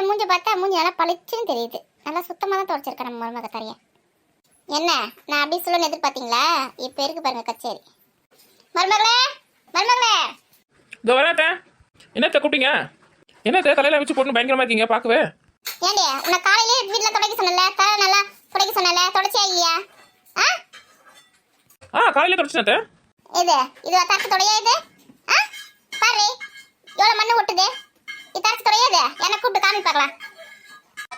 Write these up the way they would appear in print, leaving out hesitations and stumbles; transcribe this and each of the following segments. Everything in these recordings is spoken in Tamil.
என் மூஞ்சி பார்த்தா மூஞ்சி நல்லா பளிச்சுன்னு தெரியுது. நல்லா சுத்தமாக தான் துடைச்சிருக்கேன் நம்ம மருமக தரைய. என்ன நான் அப்படி சொல்லணும்னு எதிர்பார்த்தீங்களா? இப்போ இருக்கு பாருங்க கச்சேரி. மருமகளே மருமகளே வராத்த என்னத்த கூப்பிட்டீங்க? என்னத்த தலையில வச்சு போட்டு பயங்கரமா இருக்கீங்க பார்க்கவே. ஏண்டி உன்னை காலையிலே வீட்டில் துடைக்க சொன்னல, தலை நல்லா துடைக்க சொன்னல, துடைச்சியா இல்லையா? காலையில தொடச்சுனத்த இது தரச்சு தொடையா இது? பாரு எவ்வளோ மண்ணு ஒட்டுது. இது தரச்சு தொடையாது. என்னை கூப்பிட்டு காமி பார்க்கலாம்.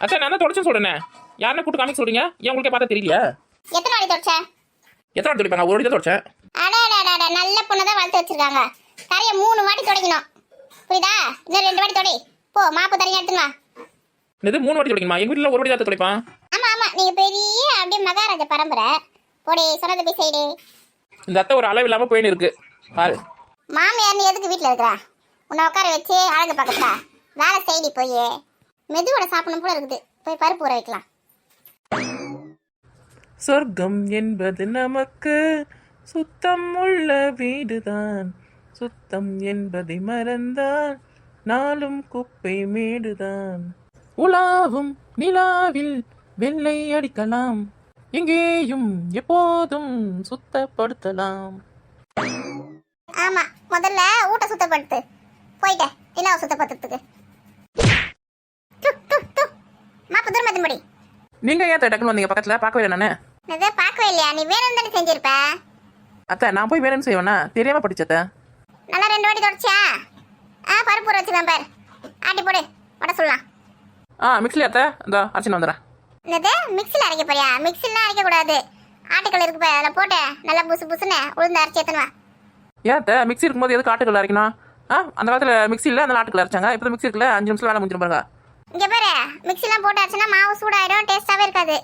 அத்த நான் தான் தொடச்சுன்னு சொல்றேன். யாருன்னு கூப்பிட்டு காமிக்க சொல்றீங்க? ஏன் உங்களுக்கே பார்த்தா தெரியலையா? எத்தனை வாடி தொடச்ச? எத்தனை வாட்டி துடைப்பாங்க? ஒரு வாட்டி தான் தொடச்சேன். அடாடாடா நல்ல பொண்ணை தான் வளர்த்து வச்சிருக்காங்க. தரையை 3 வாட்டி துடைக்கணும், புரியுதா? இன்னும் 2 வாட்டி தொடை. போ மாப்பு தரையை எடுத்துமா. இது 3 வாட்டி துடைக்கணுமா? எங்க வீட்டில் ஒரு வாட்டி தான் துடைப்பான். ஆமா ஆமா நீங்க பெரிய அப்படியே மகாராஜா பரம்பரை. போடி சொன்னது போய் சைடு. இந்த அத்தை ஒரு அளவு இல்லாம போயின்னு இருக்கு பாரு. மாமியார் நீ எதுக்கு வீட்டில் இருக்கிறா? உன்னை உட்கார வச்சு அழகு பார்க்கறா? வேலை செய்தி போய் மெதுவோட சாப்பிடணும் போல இருக்குது. போய் பருப்பு ஊற வைக்கலாம். சொர்க்கம் என்பது நமக்கு சுத்தம் உள்ள வீடுதான். சுத்தம் என்பதை மறந்தான் நாளும் குப்பை மேடுதான். உலாவும் நிலாவில் வெள்ளை அடிக்கலாம், எங்கேயும் எப்போதும் சுத்தப்படுத்தலாம். ஆமா முதல்ல ஊட்ட சுத்தப்படுத்து. போயிட்ட நிலாவை சுத்தப்படுத்துறதுக்கு. மாப்பு தூரம் முடி. நீங்க ஏன் டக்குன்னு வந்தீங்க பக்கத்துல? பார்க்கவே இல்லை நானு. இதை பார்க்கவே இல்லையா? நீ வேணும் தானே செஞ்சிருப்ப. அத்தை நான் போய் வேணும்னு செய்வேனா? தெரியாம படிச்சத்த. நல்லா 2 வாட்டி தொடச்சியா? பருப்பு ஊற வச்சுக்கலாம் பாரு. ஆட்டி போடு வட சொல்லலாம். மிக்ஸில் அத்தை இந்த அரைச்சின்னு வந்துடுறேன். என்னது மிக்ஸில் அரைக்க போறியா? மிக்ஸிலாம் அரைக்க கூடாது. ஆட்டுக்கல் இருக்கு பாரு, அதில் போட்டு நல்லா புசு புசுன்னு உளுந்து அரைச்சி ஏற்றணுவா. ஏன் அத்தை மிக்ஸி இருக்கும்போது எதுக்கு ஆட்டுக்கல் அரைக்கணும்? அந்த காலத்தில் மிக்ஸி இல்லை, அந்த ஆட்டுக்கல் அரைச்சாங்க. இப்போ மிக்ஸி இருக்குல்ல, 5 நிமிஷம் வேலை முடிஞ்சிடும் பாருங்க. இங்கே பாரு மிக்ஸிலாம் போட்டு அரைச்சினா மாவு சூடாயிடும், டேஸ்ட்டாகவே இருக்காது.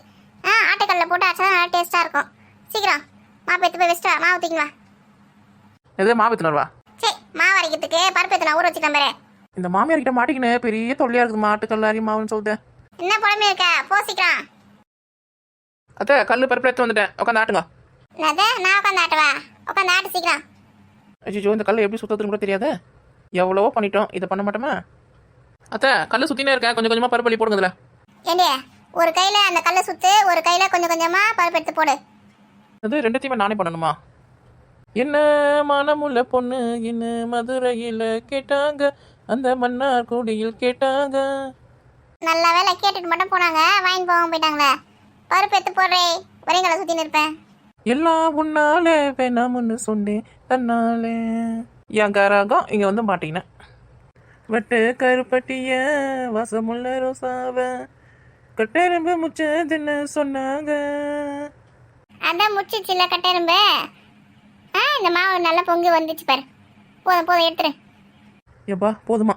ஆட்டுக்கல்லில் போட்டு அரைச்சா நல்லா டேஸ்ட்டாக இருக்கும். சீக்கிரம் மாவு எடுத்து போய் வச்சுட்டு வா. மாவு ஊற்றிக்கணுவா. எது மாவு எடுத்துன்னு வருவா? சரி மாவு அரைக்கிறதுக்கு பருப்பு எடுத்து நான் ஊற வச்சுக்கலாம் பாரு. இந்த மாமியார் கிட்ட மாட்டிக்கின்னு பெரிய தொல்லையா இருக்குது. ஆட்டுக்கல் அரி மாவுன்னு சொல்லிட்டு என்ன புலமே இருக்க? போ சீக்கிரம். அத்தை கல் பருப்பு எடுத்து வந்துட்டேன், உட்காந்து ஆட்டுங்க. என்னது நான் உட்காந்து ஆட்டுவா? உட்காந்து ஆட்டு சீக்கிரம். ஐயோ இந்த கல் எப்படி சுத்தத்துன்னு கூட தெரியாது. எவ்வளவோ பண்ணிட்டோம், இதை பண்ண மாட்டோமா? அத்தை கல் சுத்தினே இருக்கேன், கொஞ்சம் கொஞ்சமா பருப்பு அள்ளி போடுங்க இதுல. ஏண்டி ஒரு கையில அந்த கல்லை சுத்து, ஒரு கையில கொஞ்சம் கொஞ்சமா பருப்பு எடுத்து போடு. அது ரெண்டுத்தையுமே நானே பண்ணணுமா? என்ன மனமுள்ள பொண்ணு என்ன மதுரையில கேட்டாங்க, அந்த மன்னார் குடியில் கேட்டாங்க. நல்ல வேலை கேட்டுட்டு மட்டும் போனாங்க, வாங்கி போகாம போயிட்டாங்களே. பருப்பு எடுத்து போடுறே, ஒரே கல்லை சுத்தின்னு இருப்பேன். எல்லாம் உன்னால வேணாம்னு சொன்னேன் தன்னால. என் கராகம் இங்க வந்து மாட்டீங்கன்னா வட்டு கருப்பட்டிய வசமுள்ள ரோசாவ கட்டெரும்பு முச்சதுன்னு சொன்னாங்க. அதான் முச்சிச்சில்ல கட்டெரும்பு. இந்த மாவு நல்லா பொங்கி வந்துச்சு பாரு. போதும் போதும் எடுத்துரு. எப்பா போதுமா?